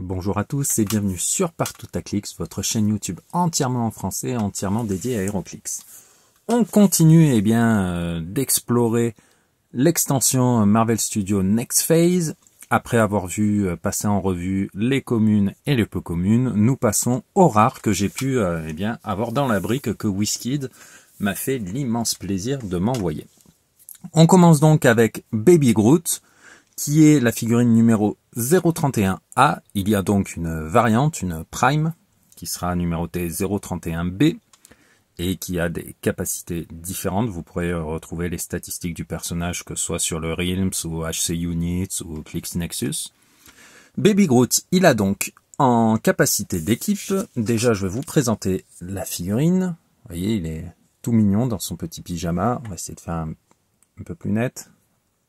Bonjour à tous et bienvenue sur Partoutaclix, votre chaîne YouTube entièrement en français, entièrement dédiée à HeroClix. On continue d'explorer l'extension Marvel Studios Next Phase. Après avoir vu passer en revue les communes et les peu communes, nous passons aux rares que j'ai pu avoir dans la brique que WizKid m'a fait l'immense plaisir de m'envoyer. On commence donc avec Baby Groot, qui est la figurine numéro 031A. Il y a donc une variante, une Prime, qui sera numérotée 031B et qui a des capacités différentes. Vous pourrez retrouver les statistiques du personnage, que ce soit sur le Realms ou HC Units ou Clix Nexus. Baby Groot, il a donc en capacité d'équipe, déjà je vais vous présenter la figurine. Vous voyez, il est tout mignon dans son petit pyjama. On va essayer de faire un peu plus net.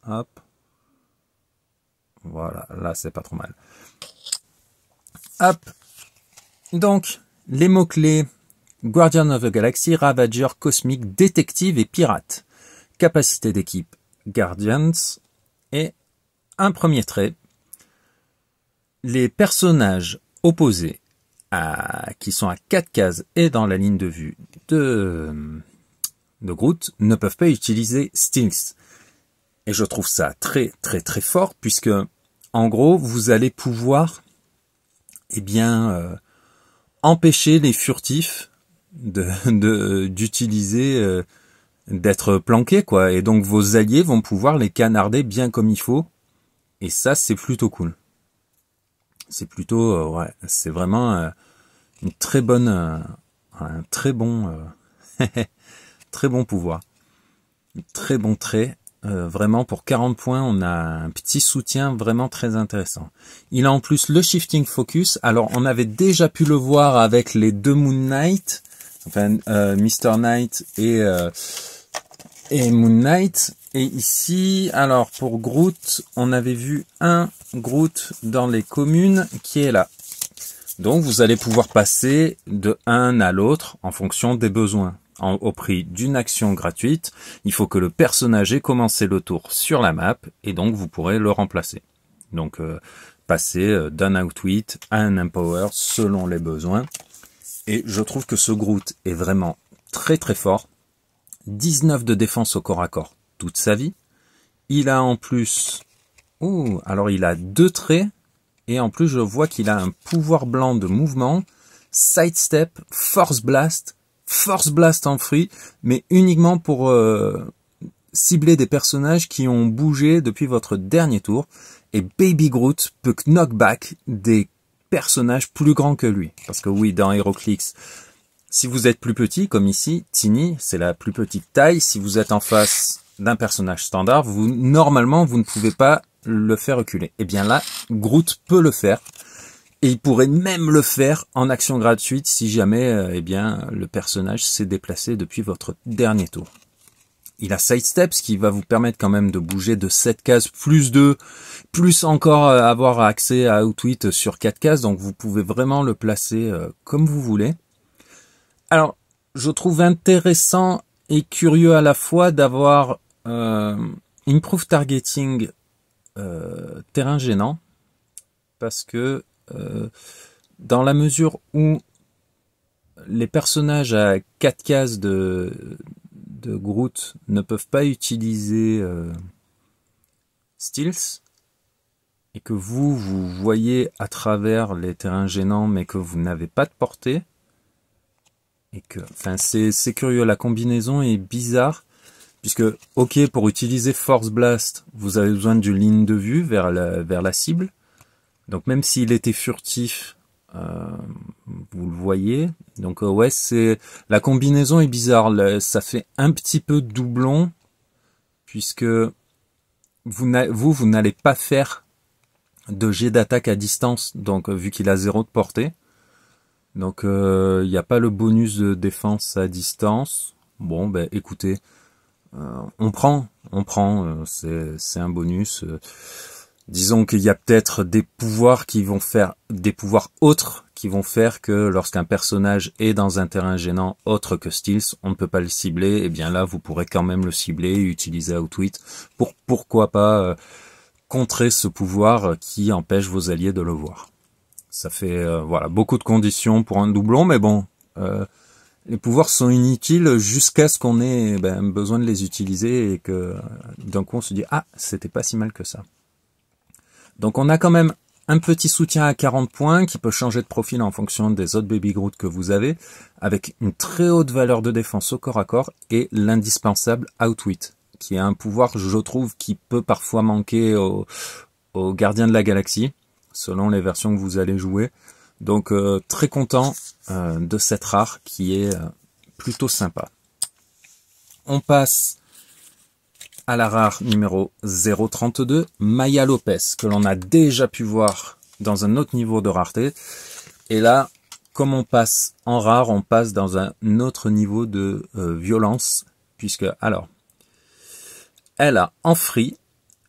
Hop. Voilà, là c'est pas trop mal. Hop. Donc, les mots-clés: Guardian of the Galaxy, Ravager, Cosmique, Détective et Pirate. Capacité d'équipe Guardians. Et un premier trait: les personnages opposés qui sont à 4 cases et dans la ligne de vue de Groot ne peuvent pas utiliser Stealth. Et je trouve ça très fort, puisque en gros vous allez pouvoir empêcher les furtifs d'utiliser d'être planqués, quoi, et donc vos alliés vont pouvoir les canarder bien comme il faut, et ça c'est plutôt cool. C'est plutôt c'est vraiment une très bonne un très bon très bon pouvoir, très bon trait. Vraiment pour 40 points, on a un petit soutien vraiment très intéressant. Il a en plus le Shifting Focus. Alors on avait déjà pu le voir avec les deux Moon Knight, enfin Mr. Knight et Moon Knight. Et ici, alors pour Groot, on avait vu un Groot dans les communes qui est là. Donc vous allez pouvoir passer de un à l'autre en fonction des besoins. Au prix d'une action gratuite, il faut que le personnage ait commencé le tour sur la map, et donc vous pourrez le remplacer. Donc passer d'un outwit à un empower selon les besoins. Et je trouve que ce Groot est vraiment très fort. 19 de défense au corps à corps toute sa vie. Il a en plus... alors il a 2 traits, et en plus je vois qu'il a un pouvoir blanc de mouvement, Sidestep, Force Blast en free, mais uniquement pour cibler des personnages qui ont bougé depuis votre dernier tour. Et Baby Groot peut knockback des personnages plus grands que lui. Parce que oui, dans HeroClix, si vous êtes plus petit, comme ici, Tiny, c'est la plus petite taille. Si vous êtes en face d'un personnage standard, normalement, vous ne pouvez pas le faire reculer. Et bien là, Groot peut le faire. Et il pourrait même le faire en action gratuite si jamais le personnage s'est déplacé depuis votre dernier tour. Il a Sidestep, ce qui va vous permettre quand même de bouger de 7 cases plus 2, plus encore avoir accès à Outwit sur 4 cases. Donc vous pouvez vraiment le placer comme vous voulez. Alors, je trouve intéressant et curieux à la fois d'avoir Improve Targeting terrain gênant, parce que dans la mesure où les personnages à 4 cases de Groot ne peuvent pas utiliser Stealth, et que vous voyez à travers les terrains gênants mais que vous n'avez pas de portée, et que c'est curieux, la combinaison est bizarre, puisque ok, pour utiliser Force Blast vous avez besoin d'une ligne de vue vers la cible. Donc même s'il était furtif, vous le voyez. Donc ouais, la combinaison est bizarre. Ça fait un petit peu doublon, puisque vous n'allez pas faire de jet d'attaque à distance, donc vu qu'il a 0 de portée. Donc il n'y a pas le bonus de défense à distance. Bon, ben écoutez, on prend, c'est un bonus. Disons qu'il y a peut-être des pouvoirs autres qui vont faire que lorsqu'un personnage est dans un terrain gênant autre que Stealth, on ne peut pas le cibler. Et bien là, vous pourrez quand même le cibler et utiliser Outwit pour pourquoi pas contrer ce pouvoir qui empêche vos alliés de le voir. Ça fait voilà, beaucoup de conditions pour un doublon, mais bon, les pouvoirs sont inutiles jusqu'à ce qu'on ait besoin de les utiliser et que d'un coup on se dit ah, c'était pas si mal que ça. Donc on a quand même un petit soutien à 40 points qui peut changer de profil en fonction des autres Baby Groot que vous avez, avec une très haute valeur de défense au corps à corps et l'indispensable Outwit, qui est un pouvoir, je trouve, qui peut parfois manquer aux gardiens de la galaxie, selon les versions que vous allez jouer. Donc très content de cette rare qui est plutôt sympa. On passe à la rare numéro 032, Maya Lopez, que l'on a déjà pu voir dans un autre niveau de rareté. Et là, comme on passe en rare, on passe dans un autre niveau de violence, puisque, alors, elle a en free,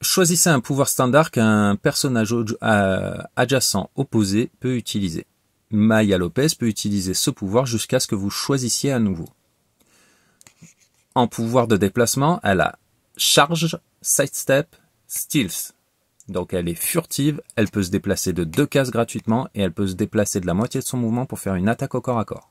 choisissez un pouvoir standard qu'un personnage adjacent opposé peut utiliser. Maya Lopez peut utiliser ce pouvoir jusqu'à ce que vous choisissiez à nouveau. En pouvoir de déplacement, elle a charge, sidestep, stealth. Donc elle est furtive, elle peut se déplacer de 2 cases gratuitement et elle peut se déplacer de la moitié de son mouvement pour faire une attaque au corps à corps.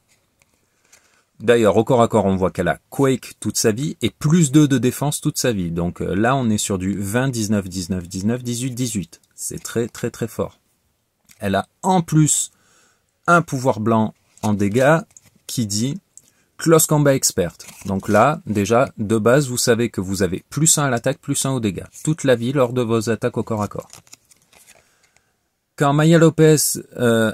D'ailleurs, au corps à corps, on voit qu'elle a Quake toute sa vie et plus 2 de défense toute sa vie. Donc là, on est sur du 20, 19, 19, 19, 18, 18. C'est très très très fort. Elle a en plus un pouvoir blanc en dégâts qui dit Close Combat Expert. Donc là, déjà, de base, vous savez que vous avez plus 1 à l'attaque, plus 1 au dégâts. Toute la vie lors de vos attaques au corps à corps. Quand Maya Lopez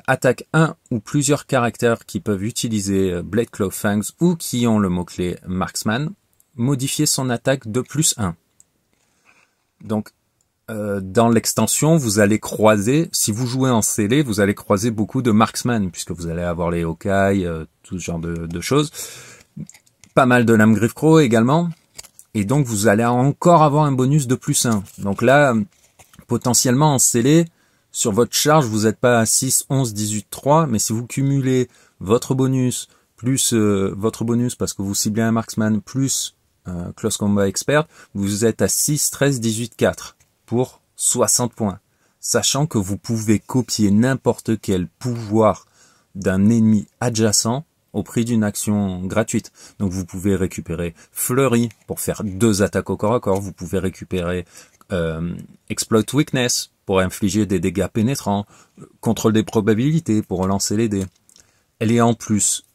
attaque un ou plusieurs caractères qui peuvent utiliser Blade Claw Fangs ou qui ont le mot-clé Marksman, modifiez son attaque de plus 1. Donc, dans l'extension, vous allez croiser, si vous jouez en scellé, vous allez croiser beaucoup de Marksman, puisque vous allez avoir les Hawkeye, tout ce genre de choses. Pas mal de Lame Griffe Crow également. Et donc, vous allez encore avoir un bonus de plus 1. Donc là, potentiellement en scellé, sur votre charge, vous n'êtes pas à 6, 11, 18, 3, mais si vous cumulez votre bonus, plus votre bonus parce que vous ciblez un Marksman, plus Close Combat Expert, vous êtes à 6, 13, 18, 4 pour 60 points. Sachant que vous pouvez copier n'importe quel pouvoir d'un ennemi adjacent au prix d'une action gratuite. Donc vous pouvez récupérer Flurry pour faire 2 attaques au corps à corps, vous pouvez récupérer Exploit Weakness pour infliger des dégâts pénétrants, contrôle des probabilités pour relancer les dés. Elle est en plus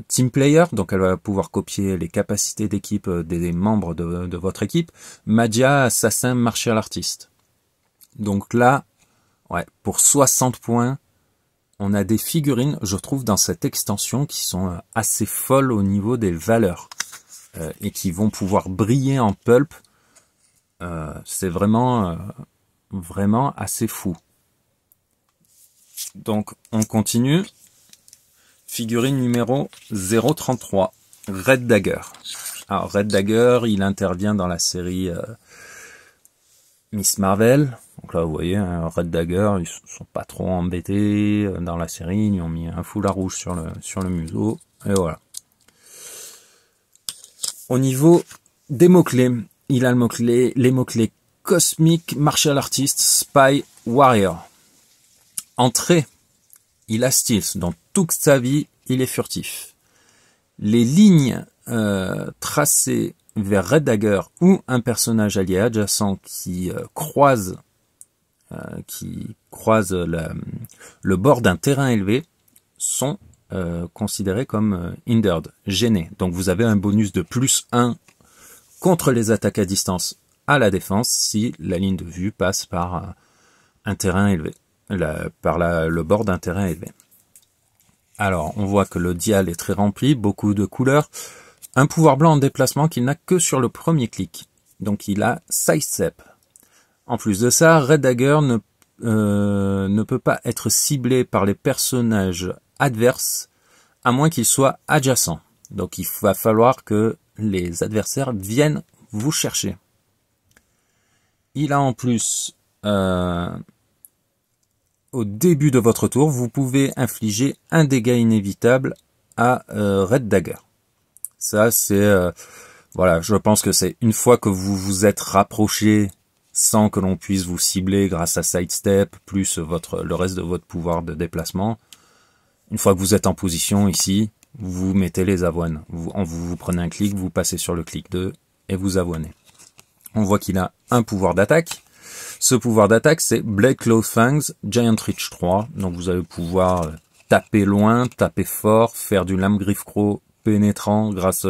team player, donc elle va pouvoir copier les capacités d'équipe des membres de votre équipe. Magia, assassin, martial artiste. Donc là, ouais, pour 60 points, on a des figurines, je trouve, dans cette extension qui sont assez folles au niveau des valeurs et qui vont pouvoir briller en pulp. C'est vraiment vraiment assez fou. Donc on continue. Figurine numéro 033, Red Dagger. Alors Red Dagger, il intervient dans la série Miss Marvel. Donc là vous voyez, hein, Red Dagger, ils sont pas trop embêtés dans la série, ils ont mis un foulard rouge sur le museau, et voilà. Au niveau des mots-clés, il a les mots-clés Cosmic, Martial Artist, Spy, Warrior. Entrée, il a Stealth. Dans toute sa vie, il est furtif. Les lignes tracées vers Red Dagger ou un personnage allié adjacent qui croise le bord d'un terrain élevé sont considérés comme hindered, gênés. Donc vous avez un bonus de plus 1 contre les attaques à distance à la défense si la ligne de vue passe par un terrain élevé, le bord d'un terrain élevé. Alors, on voit que le dial est très rempli, beaucoup de couleurs. Un pouvoir blanc en déplacement qu'il n'a que sur le premier clic. Donc il a Sidestep. En plus de ça, Red Dagger ne peut pas être ciblé par les personnages adverses à moins qu'ils soient adjacents. Donc il va falloir que les adversaires viennent vous chercher. Il a en plus, au début de votre tour, vous pouvez infliger un dégât inévitable à Red Dagger. Ça, c'est... voilà, je pense que c'est une fois que vous vous êtes rapproché sans que l'on puisse vous cibler grâce à sidestep, plus le reste de votre pouvoir de déplacement. Une fois que vous êtes en position ici, vous mettez les avoines. Vous prenez un clic, vous passez sur le clic 2 et vous avoinez. On voit qu'il a un pouvoir d'attaque. Ce pouvoir d'attaque, c'est Blade Claw Fangs, Giant Reach 3. Donc vous allez pouvoir taper loin, taper fort, faire du lame griffe croc pénétrant grâce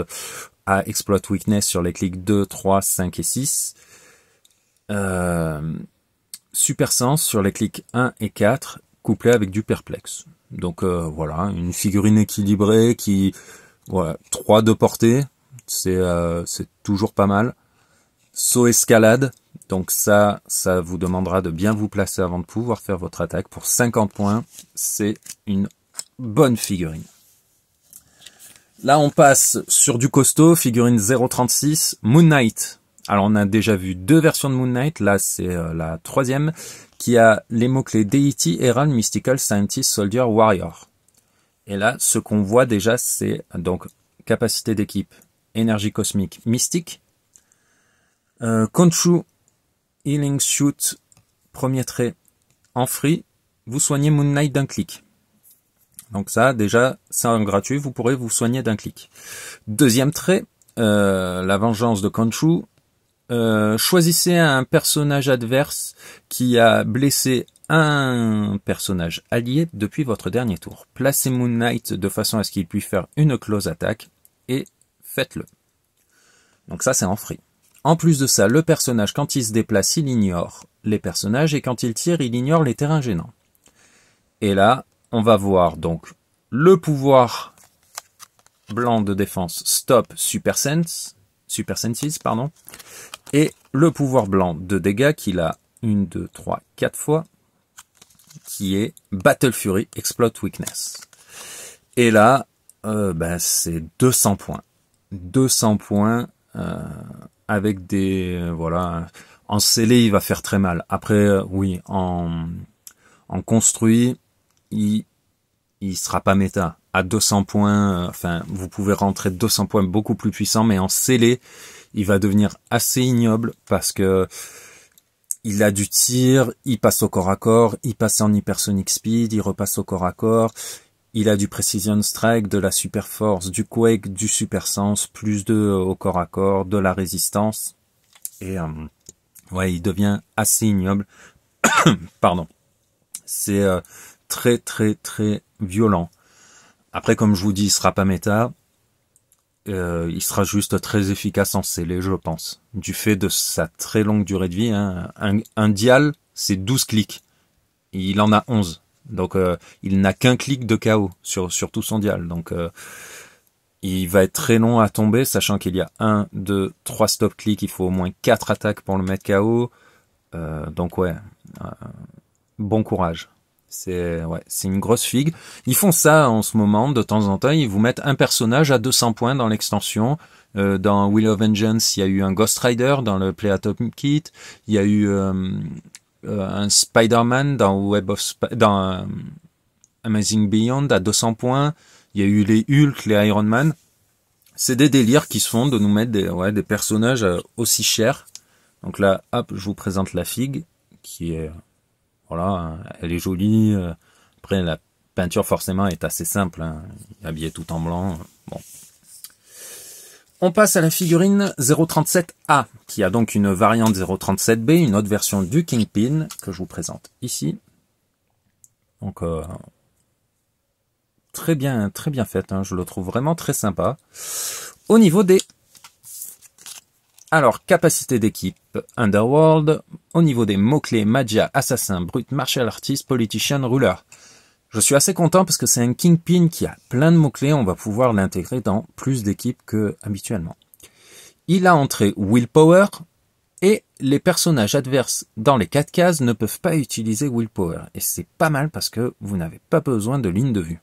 à Exploit Weakness sur les clics 2, 3, 5 et 6. Super Sens sur les clics 1 et 4, couplé avec du perplexe. Donc voilà, une figurine équilibrée qui, voilà, 3 de portée, c'est toujours pas mal. Saut escalade, donc ça vous demandera de bien vous placer avant de pouvoir faire votre attaque. Pour 50 points, c'est une bonne figurine. Là, on passe sur du costaud, figurine 036, Moon Knight. Alors, on a déjà vu 2 versions de Moon Knight, là c'est la 3e, qui a les mots-clés Deity, Herald, Mystical, Scientist, Soldier, Warrior. Et là, ce qu'on voit déjà, c'est donc capacité d'équipe, énergie cosmique, mystique, Khonshu, Healing Shoot, premier trait en free, vous soignez Moon Knight d'un clic. Donc ça, déjà, c'est en gratuit, vous pourrez vous soigner d'un clic. Deuxième trait, la vengeance de Khonshu. Choisissez un personnage adverse qui a blessé un personnage allié depuis votre dernier tour. Placez Moon Knight de façon à ce qu'il puisse faire une close attaque et faites-le. Donc ça, c'est en free. En plus de ça, le personnage, quand il se déplace, il ignore les personnages et quand il tire, il ignore les terrains gênants. Et là, on va voir donc le pouvoir blanc de défense Stop Super Senses, et le pouvoir blanc de dégâts qu'il a 1, 2, 3, 4 fois, qui est Battle Fury Exploit Weakness. Et là, c'est 200 points. 200 points avec des... voilà, en scellé, il va faire très mal. Après, oui, en construit, il sera pas méta. À 200 points, vous pouvez rentrer 200 points beaucoup plus puissants, mais en scellé, il va devenir assez ignoble parce que il a du tir, il passe au corps à corps, il passe en hypersonic speed, il repasse au corps à corps, il a du precision strike, de la super force, du quake, du super sens, plus de au corps à corps, de la résistance, et ouais, il devient assez ignoble. Pardon. C'est très très très violent. Après, comme je vous dis, il sera pas méta. Il sera juste très efficace en scellé, je pense. Du fait de sa très longue durée de vie, hein. Un dial, c'est 12 clics. Il en a 11. Donc, il n'a qu'un clic de KO sur tout son dial. Donc, il va être très long à tomber, sachant qu'il y a 1, 2, 3 stop clics. Il faut au moins 4 attaques pour le mettre KO. Donc, ouais, bon courage. C'est une grosse figue. Ils font ça en ce moment, de temps en temps. Ils vous mettent un personnage à 200 points dans l'extension. Dans Wheel of Vengeance, il y a eu un Ghost Rider dans le Play Atom Kit. Il y a eu un Spider-Man dans Amazing Beyond à 200 points. Il y a eu les Hulk, les Iron Man. C'est des délires qui se font de nous mettre des personnages aussi chers. Donc là, hop, je vous présente la figue qui est... Voilà, elle est jolie. Après, la peinture, forcément, est assez simple. Hein. Habillé tout en blanc. Bon. On passe à la figurine 037A, qui a donc une variante 037B, une autre version du Kingpin, que je vous présente ici. Donc, très bien faite. Hein. Je le trouve vraiment très sympa. Au niveau des... Alors, capacité d'équipe, Underworld. Au niveau des mots-clés, Magia, Assassin, Brute, Martial Artist, Politician, Ruler. Je suis assez content parce que c'est un Kingpin qui a plein de mots-clés. On va pouvoir l'intégrer dans plus d'équipes que habituellement. Il a entré Willpower et les personnages adverses dans les 4 cases ne peuvent pas utiliser Willpower. Et c'est pas mal parce que vous n'avez pas besoin de ligne de vue.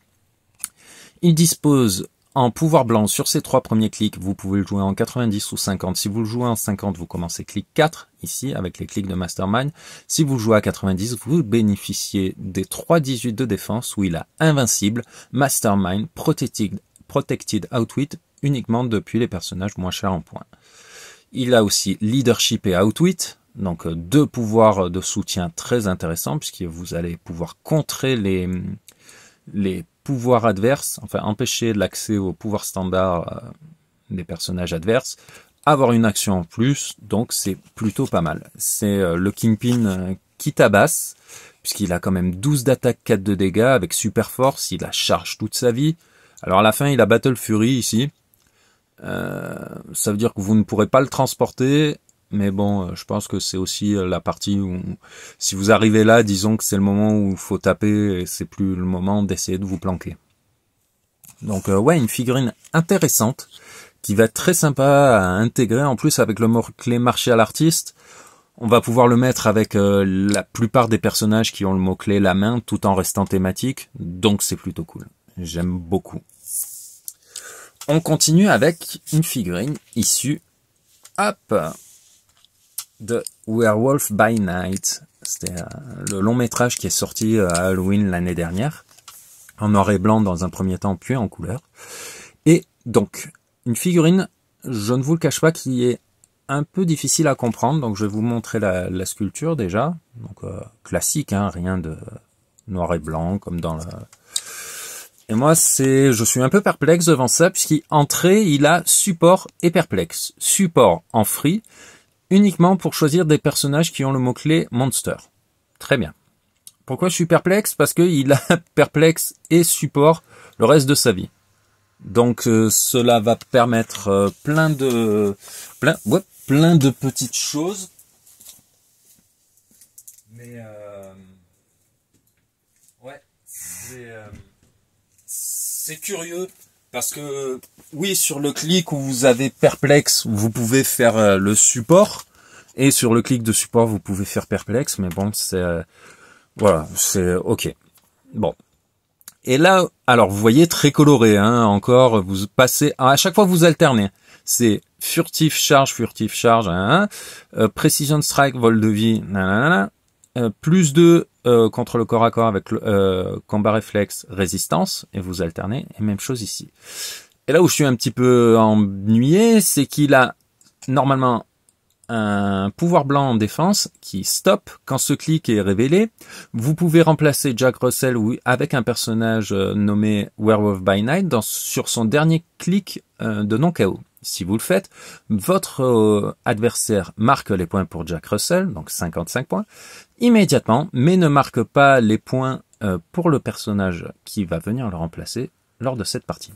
Il dispose... En pouvoir blanc, sur ces 3 premiers clics, vous pouvez le jouer en 90 ou 50. Si vous le jouez en 50, vous commencez clic 4, ici, avec les clics de Mastermind. Si vous le jouez à 90, vous bénéficiez des 3-18 de défense, où il a Invincible, Mastermind, Protected Outwit, uniquement depuis les personnages moins chers en points. Il a aussi Leadership et Outwit, Donc deux pouvoirs de soutien très intéressants, puisque vous allez pouvoir contrer les pouvoirs adverses, enfin empêcher l'accès aux pouvoirs standards des personnages adverses, avoir une action en plus, donc c'est plutôt pas mal. C'est le Kingpin qui tabasse, puisqu'il a quand même 12 d'attaque, 4 de dégâts, avec super force, il a charge toute sa vie. Alors à la fin, il a Battle Fury ici. Ça veut dire que vous ne pourrez pas le transporter, mais bon, je pense que c'est aussi la partie où, si vous arrivez là, disons que c'est le moment où il faut taper, et c'est plus le moment d'essayer de vous planquer. Donc ouais, une figurine intéressante, qui va être très sympa à intégrer, en plus avec le mot-clé martial artiste. On va pouvoir le mettre avec la plupart des personnages qui ont le mot-clé la main, tout en restant thématique, donc c'est plutôt cool. J'aime beaucoup. On continue avec une figurine issue, hop, de Werewolf by Night. C'était le long métrage qui est sorti à Halloween l'année dernière, en noir et blanc dans un premier temps, puis en couleur. Et donc, une figurine, je ne vous le cache pas, qui est un peu difficile à comprendre, donc je vais vous montrer la sculpture déjà. Donc classique, hein, rien de noir et blanc comme dans la... Et moi, je suis un peu perplexe devant ça, puisqu'entrée, il a support et perplexe. Support en free, uniquement pour choisir des personnages qui ont le mot-clé monster. Très bien. Pourquoi je suis perplexe? Parce qu'il a perplexe et support le reste de sa vie. Donc cela va permettre plein de petites choses. Mais ouais, c'est curieux parce que oui, sur le clic où vous avez perplexe, vous pouvez faire le support, et sur le clic de support vous pouvez faire perplexe, mais bon, c'est voilà, c'est ok. Bon. Et là, alors vous voyez, très coloré, hein, encore, vous passez, à chaque fois vous alternez. C'est furtif charge, hein, precision strike, vol de vie, nanana, plus 2 contre le corps à corps avec le combat réflexe, résistance, et vous alternez, et même chose ici. Et là où je suis un petit peu ennuyé, c'est qu'il a normalement un pouvoir blanc en défense qui stop quand ce clic est révélé. Vous pouvez remplacer Jack Russell avec un personnage nommé Werewolf by Night sur son dernier clic de non-KO. Si vous le faites, votre adversaire marque les points pour Jack Russell, donc 55 points, immédiatement, mais ne marque pas les points pour le personnage qui va venir le remplacer lors de cette partie.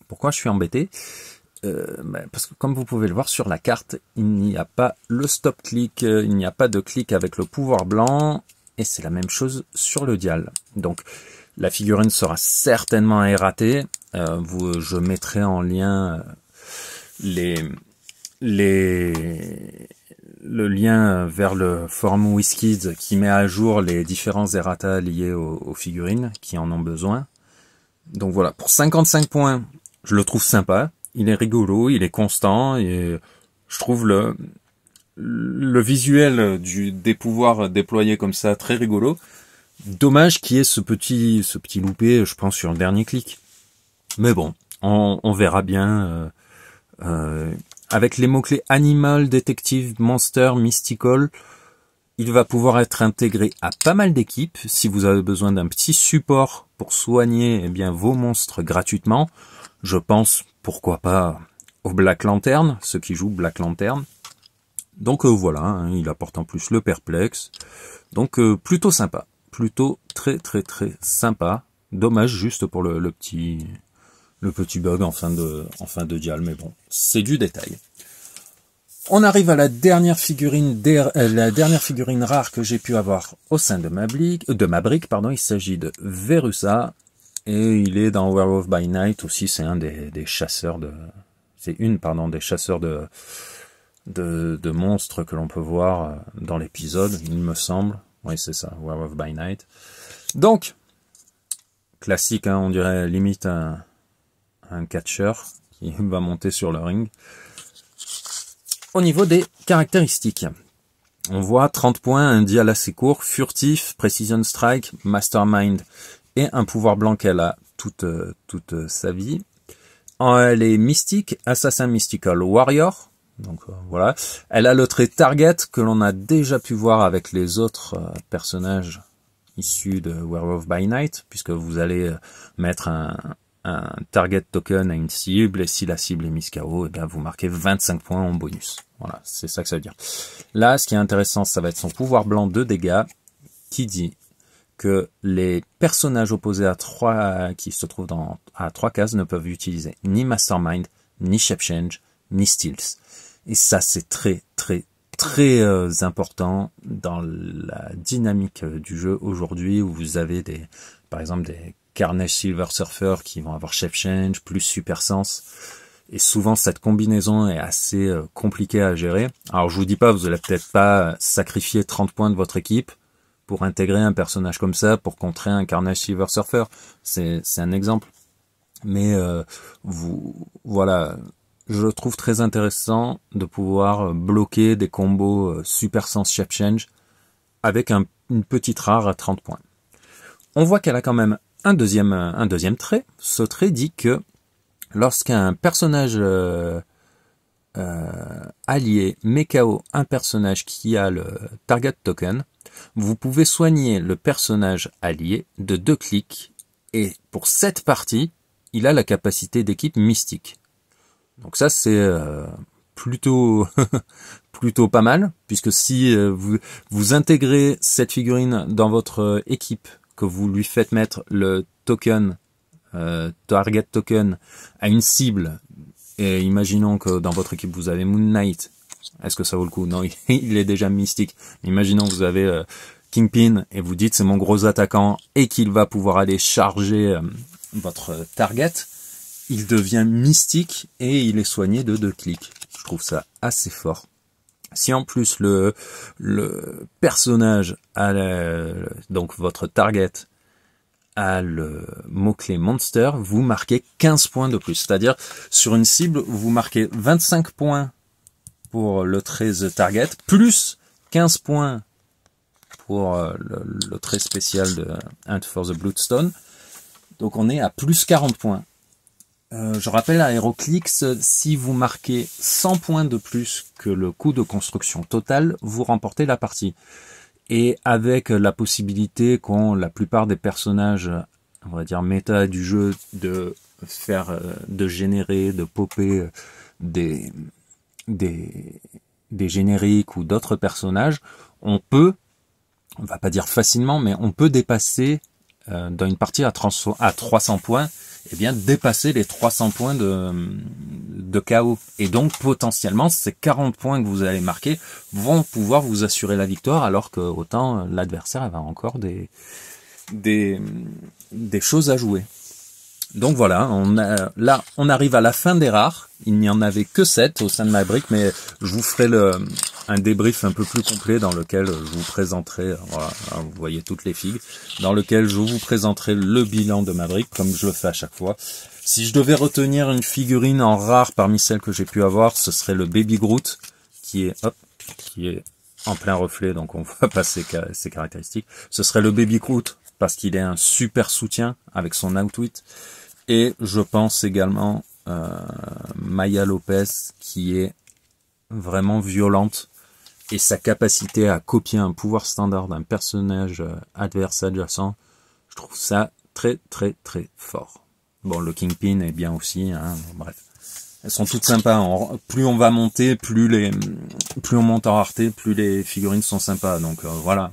Pourquoi je suis embêté ? Parce que comme vous pouvez le voir sur la carte, il n'y a pas le stop click, il n'y a pas de clic avec le pouvoir blanc, et c'est la même chose sur le dial. Donc la figurine sera certainement erratée. Je mettrai en lien le lien vers le forum WizKids qui met à jour les différents errata liés aux figurines qui en ont besoin. Donc voilà, pour 55 points, je le trouve sympa. Il est rigolo, il est constant, et je trouve le visuel des pouvoirs déployés comme ça très rigolo. Dommage qu'il y ait ce petit loupé, je pense, sur le dernier clic. Mais bon, on verra bien. Avec les mots-clés Animal, Detective, Monster, Mystical, il va pouvoir être intégré à pas mal d'équipes. Si vous avez besoin d'un petit support pour soigner vos monstres gratuitement, je pense, pourquoi pas, au Black Lantern, ceux qui jouent Black Lantern. Donc voilà, hein, il apporte en plus le perplexe. Donc plutôt sympa, plutôt très sympa. Dommage juste pour le petit bug en fin de dial, mais bon, c'est du détail. On arrive à la dernière figurine rare que j'ai pu avoir au sein de ma brique. Il s'agit de Verussa. Et il est dans Werewolf by Night aussi, c'est un des chasseurs des chasseurs de monstres que l'on peut voir dans l'épisode, il me semble. Oui, c'est ça, Werewolf by Night. Donc, classique, hein, on dirait limite un catcheur qui va monter sur le ring. Au niveau des caractéristiques, on voit 30 points, un dial assez court, furtif, precision strike, mastermind, et un pouvoir blanc qu'elle a toute sa vie. Elle est mystique, assassin mystical warrior, Donc voilà. Elle a le trait Target que l'on a déjà pu voir avec les autres personnages issus de Werewolf by Night, puisque vous allez mettre un target token à une cible, et si la cible est mise KO, eh bien vous marquez 25 points en bonus. Voilà, c'est ça que ça veut dire. Là, ce qui est intéressant, ça va être son pouvoir blanc de dégâts, qui dit que les personnages opposés à 3, qui se trouvent à 3 cases, ne peuvent utiliser ni Mastermind, ni Shape Change, ni Steals. Et ça, c'est très important dans la dynamique du jeu aujourd'hui, où vous avez par exemple des Carnage Silver Surfer qui vont avoir Shape Change plus Super Sense. Et souvent, cette combinaison est assez compliquée à gérer. Alors, je vous dis pas, vous allez peut-être pas sacrifier 30 points de votre équipe pour intégrer un personnage comme ça, pour contrer un Carnage Silver Surfer. C'est un exemple. Mais voilà, je trouve très intéressant de pouvoir bloquer des combos Super Sense Shape Change avec une petite rare à 30 points. On voit qu'elle a quand même un deuxième trait. Ce trait dit que lorsqu'un personnage allié met KO un personnage qui a le target token, vous pouvez soigner le personnage allié de 2 clics, et pour cette partie, il a la capacité d'équipe mystique. Donc ça, c'est plutôt pas mal, puisque si vous intégrez cette figurine dans votre équipe, que vous lui faites mettre le token, target token, à une cible, et imaginons que dans votre équipe vous avez Moon Knight, est-ce que ça vaut le coup? Non, il est déjà mystique. Imaginons que vous avez Kingpin, et vous dites c'est mon gros attaquant, et qu'il va pouvoir aller charger votre target, il devient mystique, et il est soigné de 2 clics. Je trouve ça assez fort. Si en plus le personnage a donc votre target a le mot-clé monster, vous marquez 15 points de plus. C'est-à-dire, sur une cible, vous marquez 25 points pour le trait The Target, plus 15 points pour le trait spécial de Hunt for the Bloodstone. Donc on est à plus 40 points. Je rappelle à HeroClix, si vous marquez 100 points de plus que le coût de construction total, vous remportez la partie. Et avec la possibilité qu'ont la plupart des personnages, on va dire méta du jeu, de générer, de popper des génériques ou d'autres personnages, on va pas dire facilement, mais on peut dépasser dans une partie à 300 points, eh bien dépasser les 300 points de KO. Et donc potentiellement ces 40 points que vous allez marquer vont pouvoir vous assurer la victoire, alors que autant l'adversaire avait encore des choses à jouer. Donc voilà, là on arrive à la fin des rares. Il n'y en avait que 7 au sein de ma brique, mais je vous ferai un débrief un peu plus complet dans lequel je vous présenterai, voilà, vous voyez toutes les figues, dans lequel je vous présenterai le bilan de ma brique, comme je le fais à chaque fois. Si je devais retenir une figurine en rare parmi celles que j'ai pu avoir, ce serait le Baby Groot, qui est en plein reflet, donc on voit pas ses caractéristiques. Ce serait le Baby Groot, parce qu'il est un super soutien avec son outwit. Et je pense également Maya Lopez, qui est vraiment violente, et sa capacité à copier un pouvoir standard d'un personnage adverse adjacent, je trouve ça très fort. Bon, le Kingpin est bien aussi, hein, bref. Elles sont toutes sympas. Plus on va monter, plus on monte en rareté, plus les figurines sont sympas. Donc voilà.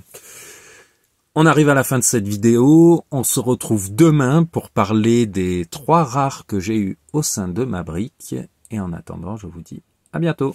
On arrive à la fin de cette vidéo. On se retrouve demain pour parler des 3 rares que j'ai eu au sein de ma brique. Et en attendant, je vous dis à bientôt.